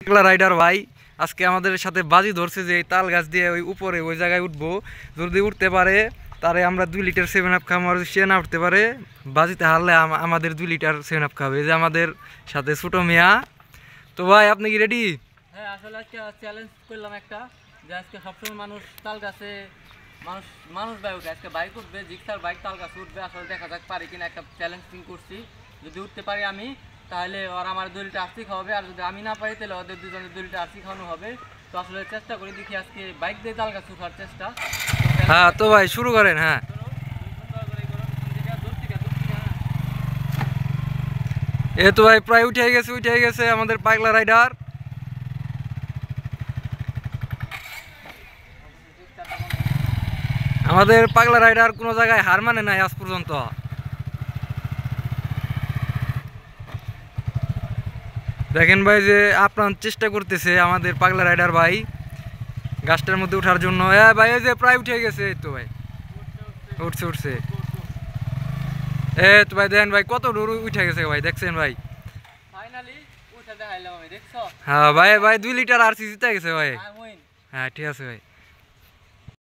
পাগলা রাইডার ভাই আজকে আমাদের সাথে বাজি ধরছে যে তাল গাছ দিয়ে ওই উপরে ওই জায়গায় উঠবো। যদি উঠতে পারে তারে আমরা 2 লিটার 7 আপ খাবো, আর সে না উঠতে পারে বাজিতে হারলে আমাদের 2 লিটার 7 আপ খাবে। যে আমাদের সাথে ছোট মিয়া। তো ভাই আপনি কি রেডি? হ্যাঁ, আসলে আজকে চ্যালেঞ্জ করলাম একটা, যে আজকে সবসময় মানুষ তাল গাছে মানুষ মানুষ বাইক উঠে, আজকে বাইক উঠবে, জিক্সার বাইক তাল গাছে উঠবে। আসলে দেখা যাক পারি কিনা, একটা চ্যালেঞ্জিং করছি। যদি উঠতে পারি আমি, তাহলে ওরা আমার 2 লিটার আরসি খাওয়াবে, আর যদি আমি না পারি তাহলে ওদের দুজনের 2 লিটার আরসি খাওয়ানো হবে। তো আসলে চেষ্টা করি, দেখি আজকে বাইক দিয়ে তাল গাছে উঠার চেষ্টা। হ্যাঁ তো ভাই শুরু করেন। হ্যাঁ এ তো ভাই প্রায় উঠে গেছে আমাদের পাগলা রাইডার। আমাদের পাগলা রাইডার কোনো জায়গায় হার মানে নাই আজ পর্যন্ত। দেখেন ভাই যে আপনার চেষ্টা করতেছে আমাদের পাগলা রাইডার ভাই গাছটার মধ্যে ওঠার জন্য। ভাই ওই যে প্রায় উঠে গেছে, এই তো ভাই উঠছে। তো ভাই দেখেন ভাই কত দূর উঠে গেছে ভাই, দেখছেন ভাই? ফাইনালি উঠে দেখাইলাম আমি, দেখছো? হ্যাঁ ভাই 2 লিটার আরসি জিতে গেছে ভাই। হ্যাঁ ঠিক আছে ভাই।